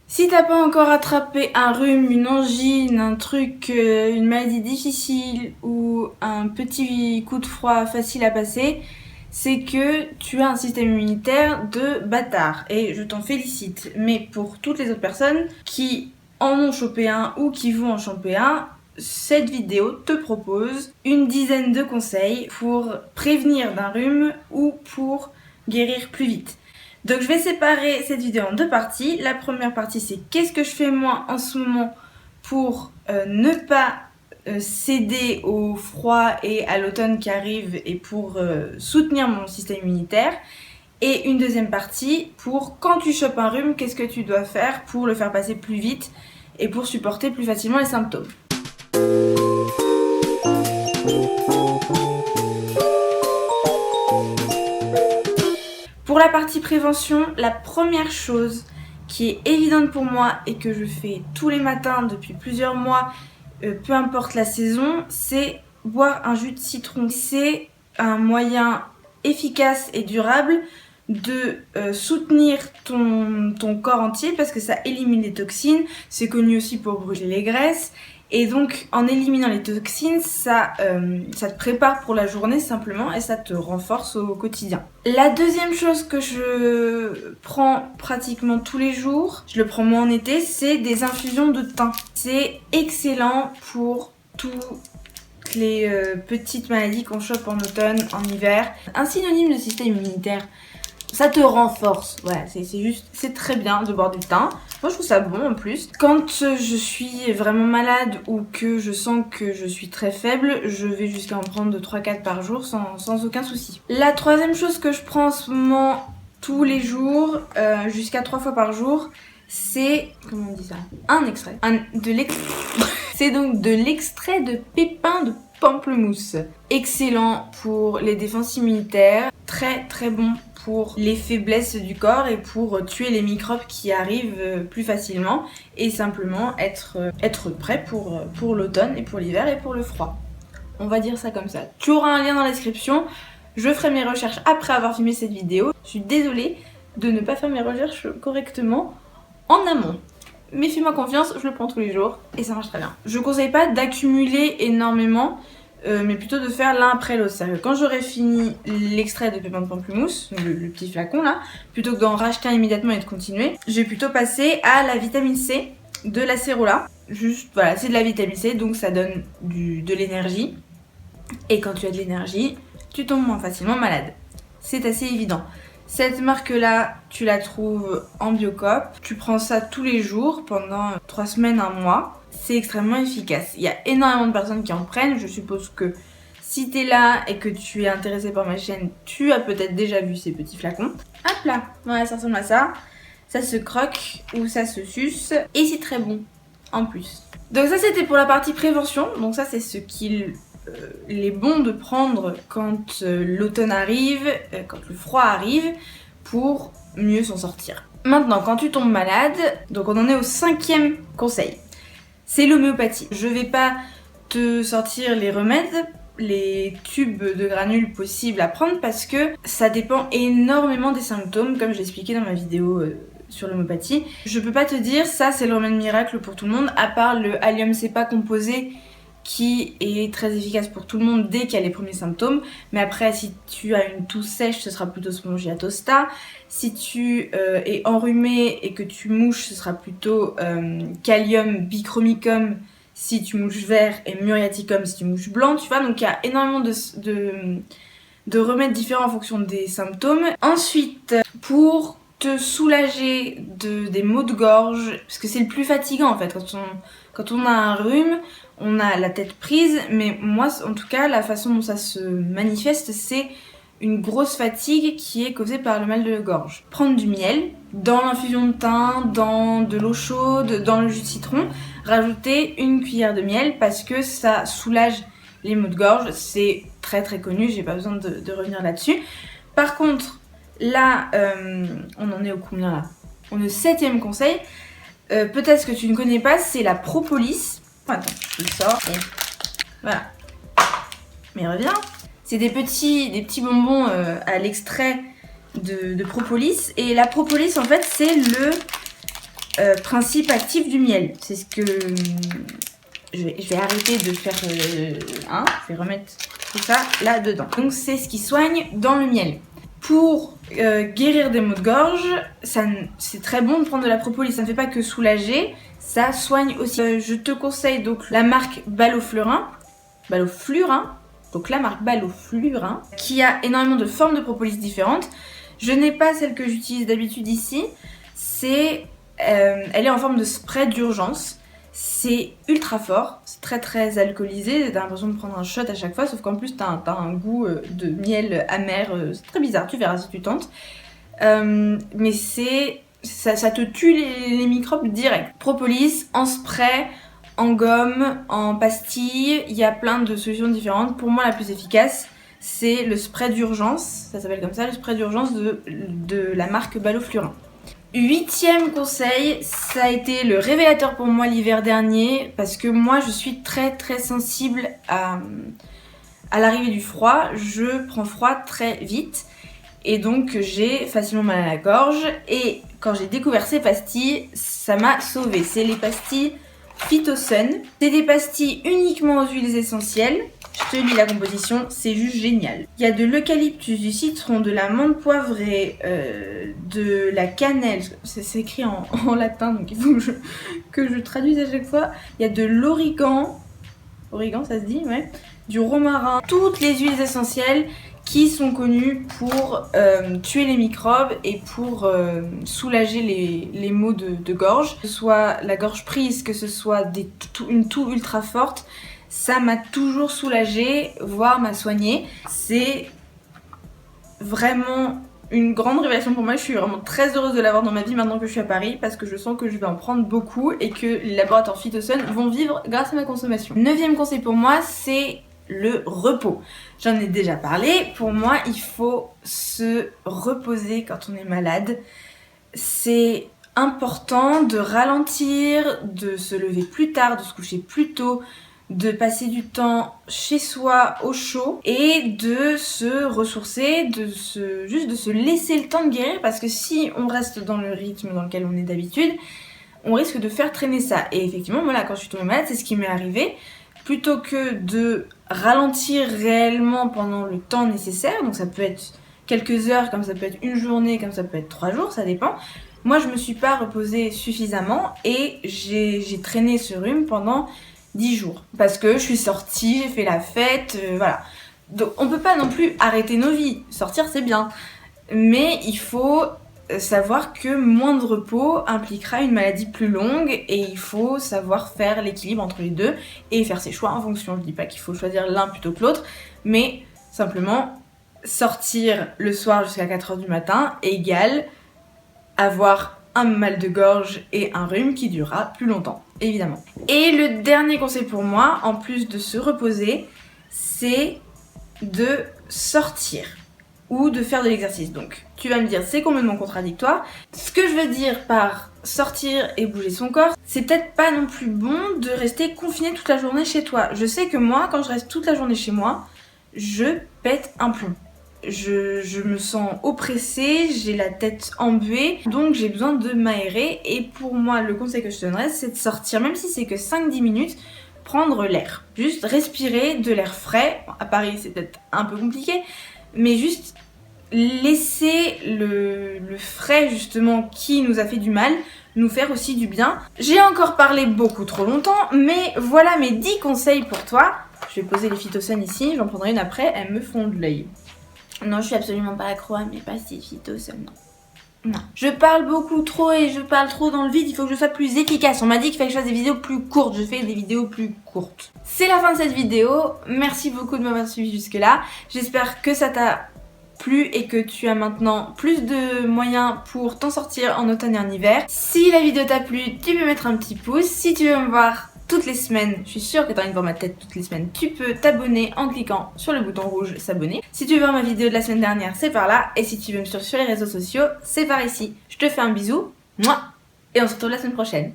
Si t'as pas encore attrapé un rhume, une angine, un truc, une maladie difficile ou un petit coup de froid facile à passer, c'est que tu as un système immunitaire de bâtard et je t'en félicite. Mais pour toutes les autres personnes qui en ont chopé un ou qui vont en choper un, cette vidéo te propose une dizaine de conseils pour prévenir d'un rhume ou pour guérir plus vite. Donc je vais séparer cette vidéo en deux parties. La première partie, c'est qu'est-ce que je fais moi en ce moment pour ne pas céder au froid et à l'automne qui arrive et pour soutenir mon système immunitaire. Et une deuxième partie pour quand tu chopes un rhume, qu'est-ce que tu dois faire pour le faire passer plus vite et pour supporter plus facilement les symptômes. Pour la partie prévention, la première chose qui est évidente pour moi et que je fais tous les matins depuis plusieurs mois, peu importe la saison, c'est boire un jus de citron. C'est un moyen efficace et durable de soutenir ton corps entier parce que ça élimine les toxines, c'est connu aussi pour brûler les graisses. Et donc en éliminant les toxines, ça te prépare pour la journée simplement et ça te renforce au quotidien. La deuxième chose que je prends pratiquement tous les jours, je le prends moins en été, c'est des infusions de thym. C'est excellent pour toutes les petites maladies qu'on chope en automne, en hiver. Un synonyme de système immunitaire. Ça te renforce, voilà, c'est très bien de boire du thym. Moi je trouve ça bon en plus. Quand je suis vraiment malade ou que je sens que je suis très faible, je vais jusqu'à en prendre de 3-4 par jour sans aucun souci. La troisième chose que je prends en ce moment tous les jours, jusqu'à 3 fois par jour, c'est, comment on dit ça ? Un extrait. C'est donc de l'extrait de pépins de pamplemousse. Excellent pour les défenses immunitaires, très très bon pour les faiblesses du corps et pour tuer les microbes qui arrivent plus facilement et simplement être prêt pour l'automne et pour l'hiver et pour le froid. On va dire ça comme ça. Tu auras un lien dans la description. Je ferai mes recherches après avoir filmé cette vidéo. Je suis désolée de ne pas faire mes recherches correctement en amont. Mais fais-moi confiance, je le prends tous les jours et ça marche très bien. Je conseille pas d'accumuler énormément, mais plutôt de faire l'un après l'autre. C'est-à-dire que quand j'aurai fini l'extrait de pépins de pamplemousse, le petit flacon là, plutôt que d'en racheter un immédiatement et de continuer, je vais plutôt passer à la vitamine C de l'acérola. Juste, voilà, c'est de la vitamine C, donc ça donne de l'énergie. Et quand tu as de l'énergie, tu tombes moins facilement malade. C'est assez évident. Cette marque-là, tu la trouves en Biocoop. Tu prends ça tous les jours pendant 3 semaines, 1 mois. C'est extrêmement efficace. Il y a énormément de personnes qui en prennent. Je suppose que si t'es là et que tu es intéressé par ma chaîne, tu as peut-être déjà vu ces petits flacons. Hop là, voilà, ça ressemble à ça. Ça se croque ou ça se suce. Et c'est très bon, en plus. Donc ça, c'était pour la partie prévention. Donc ça, c'est ce qu'il est bon de prendre quand l'automne arrive, quand le froid arrive, pour mieux s'en sortir. Maintenant, quand tu tombes malade, donc on en est au 5e conseil, c'est l'homéopathie. Je vais pas te sortir les remèdes, les tubes de granules possibles à prendre parce que ça dépend énormément des symptômes, comme je l'ai expliqué dans ma vidéo sur l'homéopathie. Je peux pas te dire ça c'est le remède miracle pour tout le monde, à part le Allium cepa composé qui est très efficace pour tout le monde dès qu'il y a les premiers symptômes. Mais après, si tu as une toux sèche, ce sera plutôt Spongia tosta. Si tu es enrhumé et que tu mouches, ce sera plutôt Callium bichromicum si tu mouches vert et Muriaticum si tu mouches blanc, tu vois. Donc il y a énormément de remèdes différents en fonction des symptômes. Ensuite, pour te soulager des maux de gorge, parce que c'est le plus fatigant en fait, quand on a un rhume, on a la tête prise, mais moi en tout cas la façon dont ça se manifeste c'est une grosse fatigue qui est causée par le mal de gorge. Prendre du miel dans l'infusion de thym, dans de l'eau chaude, dans le jus de citron, rajouter une cuillère de miel parce que ça soulage les maux de gorge, c'est très très connu, j'ai pas besoin de revenir là-dessus. Par contre, là, on en est au combien là ? On est au 7e conseil. Peut-être que tu ne connais pas, c'est la propolis. Attends, je le sors et voilà. Mais reviens. C'est des petits bonbons à l'extrait de propolis. Et la propolis, en fait, c'est principe actif du miel. C'est ce que... je vais arrêter de faire... je vais remettre tout ça là-dedans. Donc c'est ce qui soigne dans le miel. Pour guérir des maux de gorge, c'est très bon de prendre de la propolis. Ça ne fait pas que soulager, ça soigne aussi. Je te conseille donc la marque Balloflurin. Donc la marque Balloflurin, qui a énormément de formes de propolis différentes. Je n'ai pas celle que j'utilise d'habitude ici. Elle est en forme de spray d'urgence. C'est ultra fort, c'est très très alcoolisé, t'as l'impression de prendre un shot à chaque fois, sauf qu'en plus t'as un goût de miel amer, c'est très bizarre, tu verras si tu tentes. Mais ça te tue les microbes direct. Propolis, en spray, en gomme, en pastille, il y a plein de solutions différentes. Pour moi la plus efficace, c'est le spray d'urgence, ça s'appelle comme ça, le spray d'urgence de la marque Balloflurin. 8e conseil, ça a été le révélateur pour moi l'hiver dernier, parce que moi je suis très très sensible à l'arrivée du froid, je prends froid très vite et donc j'ai facilement mal à la gorge, et quand j'ai découvert ces pastilles, ça m'a sauvée. C'est les pastilles Phytosun, c'est des pastilles uniquement aux huiles essentielles. Je te lis la composition, c'est juste génial. Il y a de l'eucalyptus, du citron, de la menthe poivrée, de la cannelle, c'est écrit en latin donc il faut que je traduise à chaque fois. Il y a de l'origan, ça se dit, ouais, du romarin, toutes les huiles essentielles qui sont connues pour tuer les microbes et pour soulager les maux de gorge. Que ce soit la gorge prise, que ce soit une toux ultra forte, ça m'a toujours soulagée, voire m'a soignée. C'est vraiment une grande révélation pour moi. Je suis vraiment très heureuse de l'avoir dans ma vie maintenant que je suis à Paris, parce que je sens que je vais en prendre beaucoup et que les laboratoires Phytosun vont vivre grâce à ma consommation. 9e conseil pour moi, c'est le repos. J'en ai déjà parlé, pour moi il faut se reposer quand on est malade. C'est important de ralentir, de se lever plus tard, de se coucher plus tôt, de passer du temps chez soi au chaud et de se ressourcer, juste de se laisser le temps de guérir, parce que si on reste dans le rythme dans lequel on est d'habitude, on risque de faire traîner ça. Et effectivement, moi là, quand je suis tombée malade, c'est ce qui m'est arrivé. Plutôt que de ralentir réellement pendant le temps nécessaire, donc ça peut être quelques heures, comme ça peut être une journée, comme ça peut être 3 jours, ça dépend. Moi, je me suis pas reposée suffisamment et j'ai traîné ce rhume pendant 10 jours. Parce que je suis sortie, j'ai fait la fête, voilà. Donc on peut pas non plus arrêter nos vies. Sortir, c'est bien. Mais il faut savoir que moins de repos impliquera une maladie plus longue, et il faut savoir faire l'équilibre entre les deux et faire ses choix en fonction. Je dis pas qu'il faut choisir l'un plutôt que l'autre, mais simplement sortir le soir jusqu'à 4h du matin égale avoir un mal de gorge et un rhume qui durera plus longtemps, évidemment. Et le dernier conseil pour moi, en plus de se reposer, c'est de sortir ou de faire de l'exercice. Donc tu vas me dire, c'est complètement contradictoire. Ce que je veux dire par sortir et bouger son corps, c'est peut-être pas non plus bon de rester confiné toute la journée chez toi. Je sais que moi, quand je reste toute la journée chez moi, je pète un plomb. Je me sens oppressée, j'ai la tête embuée, donc j'ai besoin de m'aérer. Et pour moi, le conseil que je te donnerais, c'est de sortir, même si c'est que 5-10 minutes, prendre l'air. Juste respirer de l'air frais. Bon, à Paris, c'est peut-être un peu compliqué, mais juste laisser le frais justement qui nous a fait du mal nous faire aussi du bien. J'ai encore parlé beaucoup trop longtemps, mais voilà mes 10 conseils pour toi. Je vais poser les Phytosun ici, j'en prendrai une après, elles me font de l'œil. Non, je suis absolument pas accro à mes pastilles Phytosun, non. Je parle beaucoup trop et je parle trop dans le vide, il faut que je sois plus efficace. On m'a dit qu'il fallait que je fasse des vidéos plus courtes, je fais des vidéos plus courtes. C'est la fin de cette vidéo, merci beaucoup de m'avoir suivi jusque là. J'espère que ça t'a plu et que tu as maintenant plus de moyens pour t'en sortir en automne et en hiver. Si la vidéo t'a plu, tu peux mettre un petit pouce. Si tu veux me voir toutes les semaines, je suis sûre que tu as envie de voir ma tête toutes les semaines, tu peux t'abonner en cliquant sur le bouton rouge s'abonner. Si tu veux voir ma vidéo de la semaine dernière, c'est par là. Et si tu veux me suivre sur les réseaux sociaux, c'est par ici. Je te fais un bisou, moi, et on se retrouve la semaine prochaine.